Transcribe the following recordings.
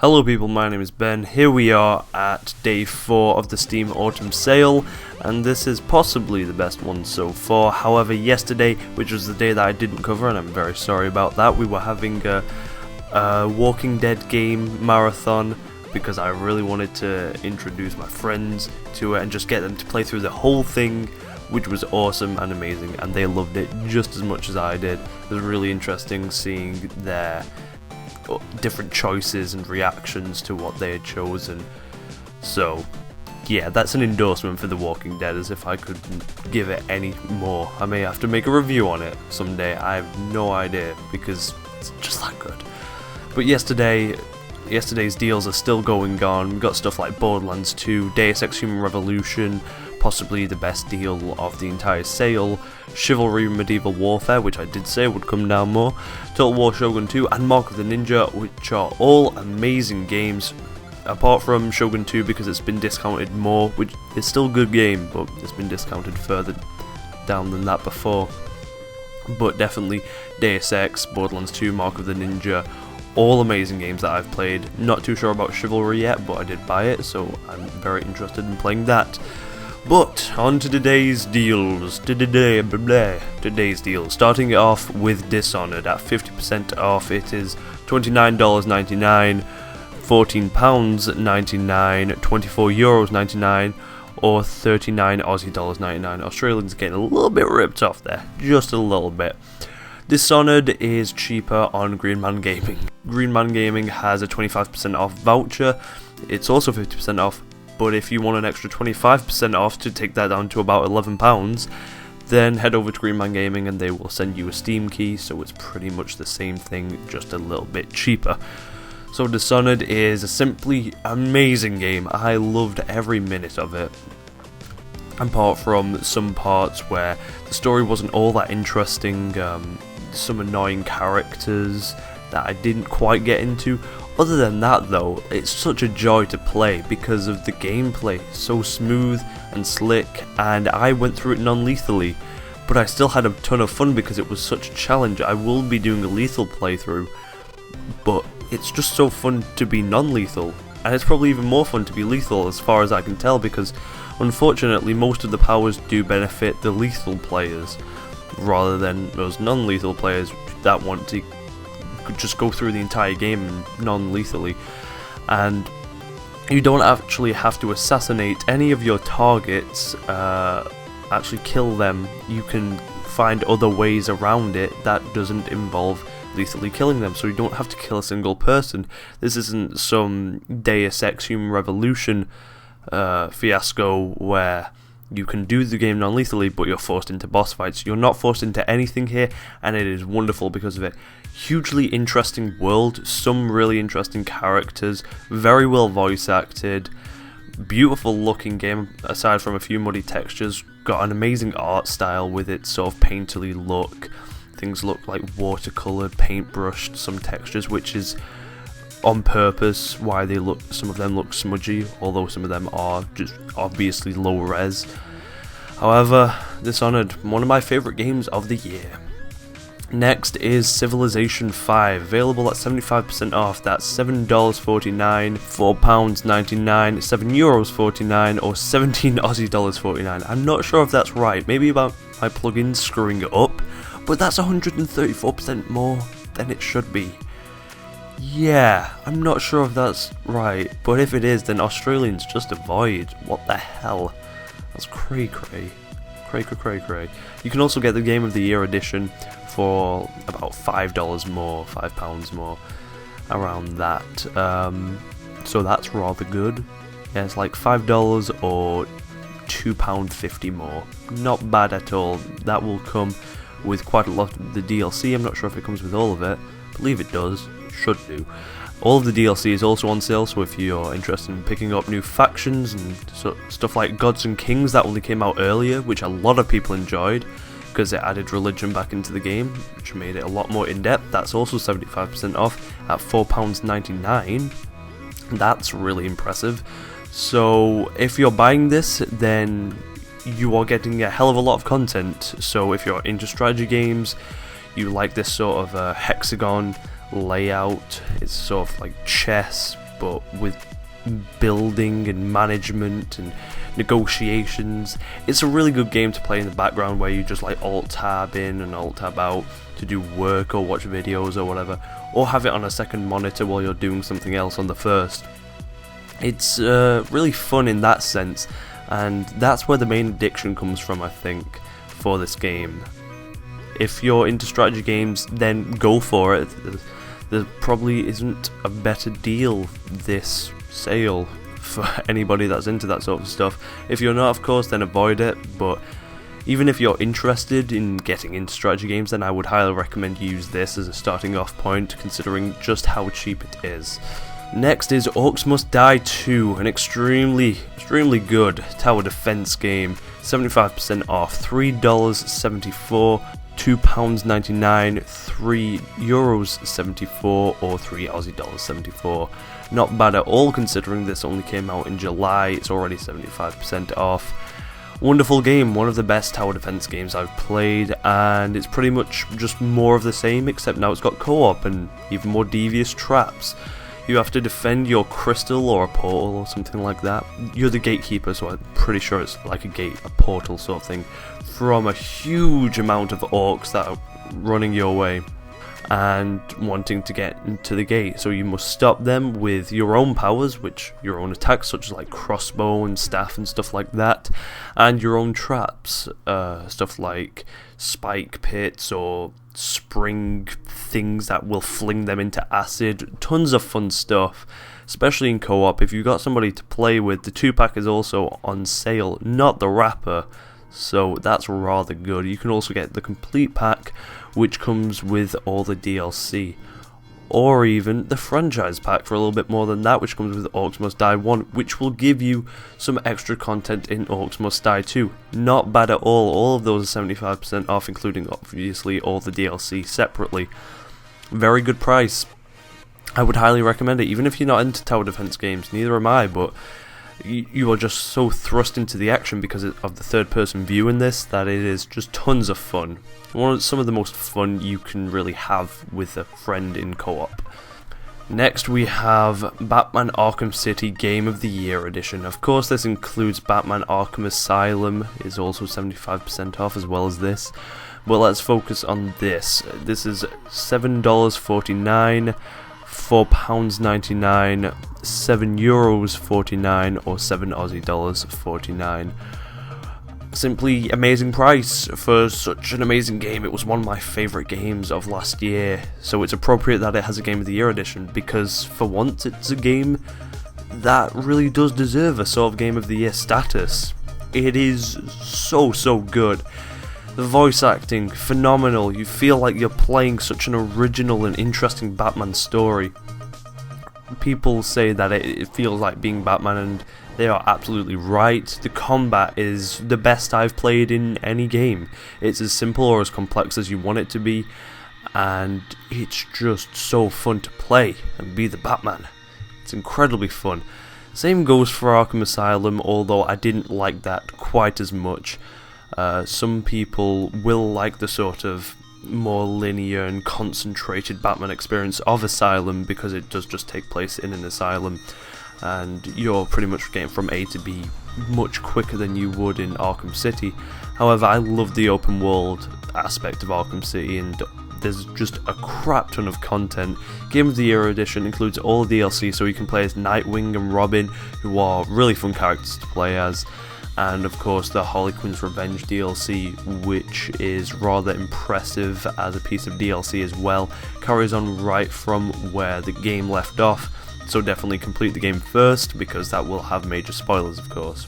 Hello people, my name is Ben. Here we are at day 4 of the Steam Autumn Sale, and this is possibly the best one so far. However, yesterday, which was the day that I didn't cover, and I'm very sorry about that, we were having a Walking Dead game marathon because I really wanted to introduce my friends to it and just get them to play through the whole thing, which was awesome and amazing, and they loved it just as much as I did. It was really interesting seeing their different choices and reactions to what they had chosen. So yeah, that's an endorsement for The Walking Dead, as if I could give it any more. I may have to make a review on it someday, I have no idea, because it's just that good. But yesterday's deals are still going on. We've got stuff like Borderlands 2, Deus Ex Human Revolution, possibly the best deal of the entire sale, Chivalry Medieval Warfare, which I did say would come down more, Total War Shogun 2, and Mark of the Ninja, which are all amazing games, apart from Shogun 2 because it's been discounted more, which is still a good game, but it's been discounted further down than that before. But definitely Deus Ex, Borderlands 2, Mark of the Ninja, all amazing games that I've played. Not too sure about Chivalry yet, but I did buy it, so I'm very interested in playing that. But on to today's deals. Today's deals. Starting it off with Dishonored at 50% off. It is $29.99, £14.99, €24.99, or 39 Aussie dollars 99. Australians getting a little bit ripped off there, just a little bit. Dishonored is cheaper on Green Man Gaming. Green Man Gaming has a 25% off voucher. It's also 50% off. But if you want an extra 25% off to take that down to about £11, then head over to Green Man Gaming and they will send you a Steam key, so it's pretty much the same thing, just a little bit cheaper. So Dishonored is a simply amazing game. I loved every minute of it, apart from some parts where the story wasn't all that interesting, some annoying characters that I didn't quite get into. Other than that though, it's such a joy to play because of the gameplay, so smooth and slick, and I went through it non-lethally, but I still had a ton of fun because it was such a challenge. I will be doing a lethal playthrough, but it's just so fun to be non-lethal, and it's probably even more fun to be lethal as far as I can tell, because unfortunately most of the powers do benefit the lethal players, rather than those non-lethal players that want to just go through the entire game non-lethally. And you don't actually have to assassinate any of your targets, actually kill them. You can find other ways around it that doesn't involve lethally killing them, so you don't have to kill a single person. This isn't some Deus Ex Human Revolution fiasco where you can do the game non-lethally, but you're forced into boss fights. You're not forced into anything here, and it is wonderful because of it. Hugely interesting world, some really interesting characters, very well voice acted, beautiful looking game, aside from a few muddy textures. Got an amazing art style with its sort of painterly look. Things look like watercolored, paintbrushed, some textures, which is on purpose why they look, some of them look smudgy, although some of them are just obviously low res. However, Dishonored, one of my favourite games of the year. Next is Civilization 5, available at 75% off. That's $7.49, £4.99, €7.49, or 17 Aussie dollars 49. I'm not sure if that's right, maybe about my plugin screwing it up, but that's 134% more than it should be. Yeah, I'm not sure if that's right, but if it is, then Australians just avoid. What the hell? That's cray. You can also get the Game of the Year edition for about £5 more, £5 more, around that. So that's rather good. Yeah, it's like $5 or £2.50 more. Not bad at all. That will come with quite a lot of the DLC. I'm not sure if it comes with all of it. I believe it does. Should do. All of the DLC is also on sale, so if you're interested in picking up new factions and stuff like Gods and Kings, that only came out earlier, which a lot of people enjoyed because it added religion back into the game, which made it a lot more in-depth. That's also 75% off at £4.99. That's really impressive. So if you're buying this, then you are getting a hell of a lot of content. So if you're into strategy games, you like this sort of hexagon layout, it's sort of like chess, but with building and management and negotiations. It's a really good game to play in the background, where you just like alt tab in and alt tab out to do work or watch videos or whatever, or have it on a second monitor while you're doing something else on the first. It's really fun in that sense, and that's where the main addiction comes from, I think, for this game. If you're into strategy games, then go for it. There probably isn't a better deal this sale for anybody that's into that sort of stuff. If you're not, of course, then avoid it, but even if you're interested in getting into strategy games, then I would highly recommend you use this as a starting off point, considering just how cheap it is. Next is Orcs Must Die 2, an extremely good tower defense game, 75% off, $3.74, £2.99, €3.74, or $3.74. Not bad at all, considering this only came out in July. It's already 75% off. Wonderful game, one of the best tower defense games I've played, and it's pretty much just more of the same, except now it's got co-op and even more devious traps. You have to defend your crystal or a portal or something like that. You're the gatekeeper, so I'm pretty sure it's like a gate, a portal sort of thing, from a huge amount of orcs that are running your way and wanting to get into the gate. So you must stop them with your own powers, which your own attacks, such as like crossbow and staff and stuff like that, and your own traps, stuff like spike pits or spring things that will fling them into acid. Tons of fun stuff, especially in co-op. If you've got somebody to play with, the 2-pack is also on sale, not the wrapper, so that's rather good. You can also get the complete pack, which comes with all the DLC, or even the franchise pack for a little bit more than that, which comes with Orcs Must Die 1, which will give you some extra content in Orcs Must Die 2. Not bad at all of those are 75% off, including obviously all the DLC separately. Very good price. I would highly recommend it, even if you're not into tower defense games. Neither am I, but you are just so thrust into the action because of the third person view in this that it is just tons of fun. Some of the most fun you can really have with a friend in co-op. Next we have Batman Arkham City Game of the Year Edition. Of course this includes Batman Arkham Asylum, is also 75% off as well as this. But let's focus on this. This is $7.49, £4.99, €7.49, or $7 Aussie.49. Simply amazing price for such an amazing game. It was one of my favourite games of last year, so it's appropriate that it has a Game of the Year edition, because for once it's a game that really does deserve a sort of Game of the Year status. It is so good. The voice acting, phenomenal. You feel like you're playing such an original and interesting Batman story. People say that it feels like being Batman, and they are absolutely right. The combat is the best I've played in any game. It's as simple or as complex as you want it to be, and it's just so fun to play and be the Batman. It's incredibly fun. Same goes for Arkham Asylum, although I didn't like that quite as much. Some people will like the sort of more linear and concentrated Batman experience of Asylum, because it does just take place in an asylum and you're pretty much getting from A to B much quicker than you would in Arkham City. However, I love the open world aspect of Arkham City, and there's just a crap ton of content. Game of the Year edition includes all the DLC, so you can play as Nightwing and Robin, who are really fun characters to play as, and of course the Harley Quinn's Revenge DLC, which is rather impressive as a piece of DLC as well. Carries on right from where the game left off, so definitely complete the game first, because that will have major spoilers, of course.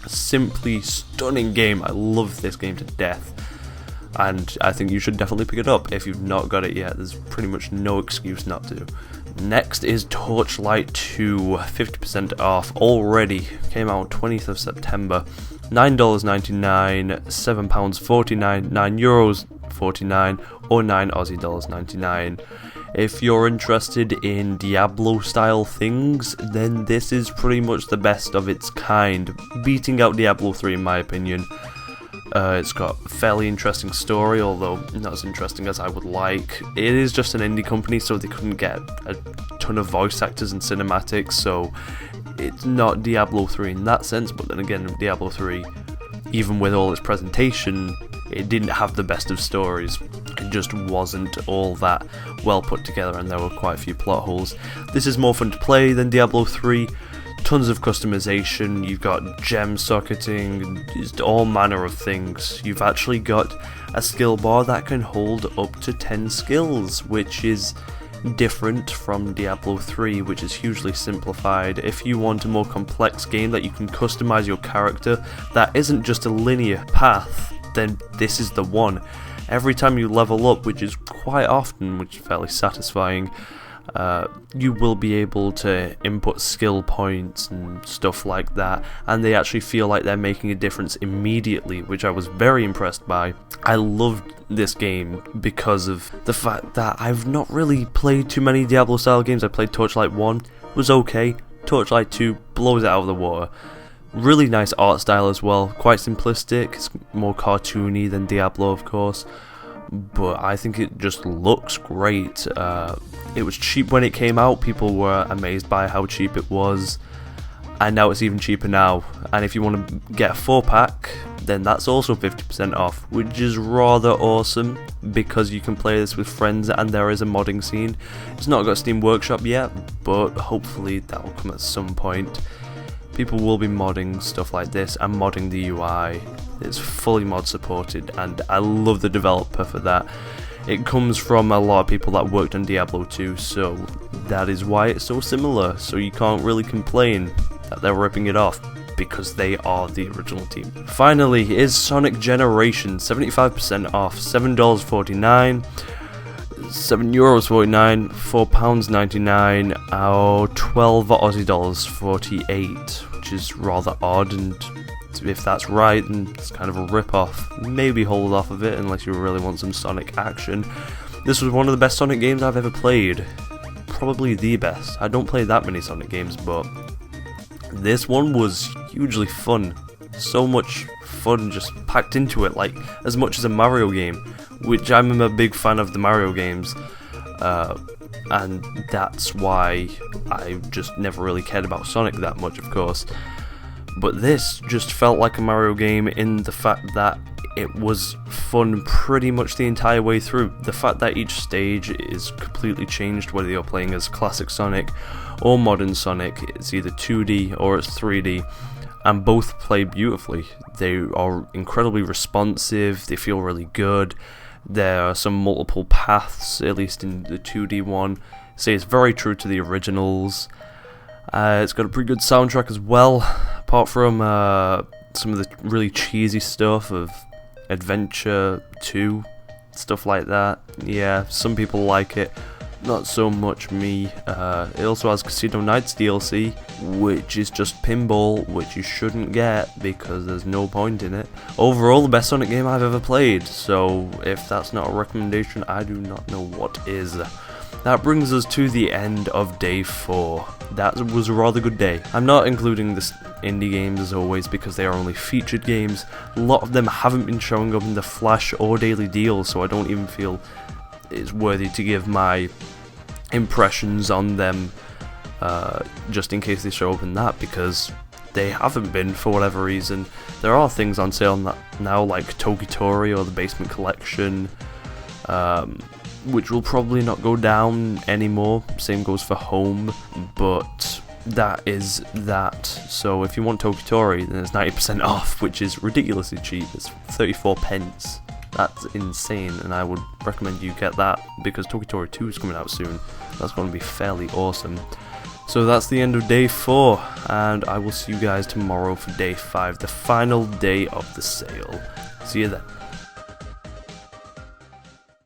A simply stunning game. I love this game to death, and I think you should definitely pick it up if you've not got it yet. There's pretty much no excuse not to. Next is Torchlight 2, 50% off already. Came out on 20th of September. $9.99, £7.49, €9.49, or $9 Aussie.99. If you're interested in Diablo style things, then this is pretty much the best of its kind, beating out Diablo 3 in my opinion. It's got a fairly interesting story, although not as interesting as I would like. It is just an indie company, so they couldn't get a ton of voice actors and cinematics, so it's not Diablo 3 in that sense. But then again, Diablo 3, even with all its presentation, it didn't have the best of stories. It just wasn't all that well put together, and there were quite a few plot holes. This is more fun to play than Diablo 3. Tons of customization, you've got gem socketing, just all manner of things. You've actually got a skill bar that can hold up to 10 skills, which is different from Diablo 3, which is hugely simplified. If you want a more complex game that you can customize your character, that isn't just a linear path, then this is the one. Every time you level up, which is quite often, which is fairly satisfying, you will be able to input skill points and stuff like that, and they actually feel like they're making a difference immediately, which I was very impressed by. I loved this game because of the fact that I've not really played too many Diablo style games. I played Torchlight 1, was okay. Torchlight 2 blows it out of the water. Really nice art style as well, quite simplistic. It's more cartoony than Diablo, of course, but I think it just looks great. It was cheap when it came out. People were amazed by how cheap it was, and now it's even cheaper now. And if you want to get a 4-pack, then that's also 50% off, which is rather awesome because you can play this with friends and there is a modding scene. It's not got Steam Workshop yet, but hopefully that will come at some point. People will be modding stuff like this and modding the UI. It's fully mod supported, and I love the developer for that. It comes from a lot of people that worked on Diablo 2, so that is why it's so similar. So you can't really complain that they're ripping it off, because they are the original team. Finally is Sonic Generations, 75% off, $7.49. €7.49, £4.99, or 12 Aussie dollars 48, which is rather odd, and if that's right, then it's kind of a rip-off. Maybe hold off of it unless you really want some Sonic action. This was one of the best Sonic games I've ever played. Probably the best. I don't play that many Sonic games, but this one was hugely fun. So much fun just packed into it, like as much as a Mario game, which I'm a big fan of the Mario games, and that's why I just never really cared about Sonic that much, of course. But this just felt like a Mario game in the fact that it was fun pretty much the entire way through. The fact that each stage is completely changed, whether you're playing as classic Sonic or modern Sonic, it's either 2D or it's 3D, and both play beautifully. They are incredibly responsive, they feel really good. There are some multiple paths, at least in the 2D one, so it's very true to the originals. It's got a pretty good soundtrack as well, apart from some of the really cheesy stuff of Adventure 2, stuff like that. Yeah, some people like it, not so much me. It also has Casino Nights DLC, which is just pinball, which you shouldn't get because there's no point in it. Overall, the best Sonic game I've ever played, so if that's not a recommendation, I do not know what is. That brings us to the end of day 4. That was a rather good day. I'm not including the indie games as always because they are only featured games. A lot of them haven't been showing up in the Flash or Daily Deals, so I don't even feel it's worthy to give my impressions on them just in case they show up in that, because they haven't been for whatever reason. There are things on sale now like Tokitori or the Basement Collection, which will probably not go down anymore. Same goes for Home, but that is that. So if you want Tokitori, then it's 90% off, which is ridiculously cheap. It's 34 pence. That's insane, and I would recommend you get that because Tokitori 2 is coming out soon. That's going to be fairly awesome. So that's the end of day 4, and I will see you guys tomorrow for day 5, the final day of the sale. See you then.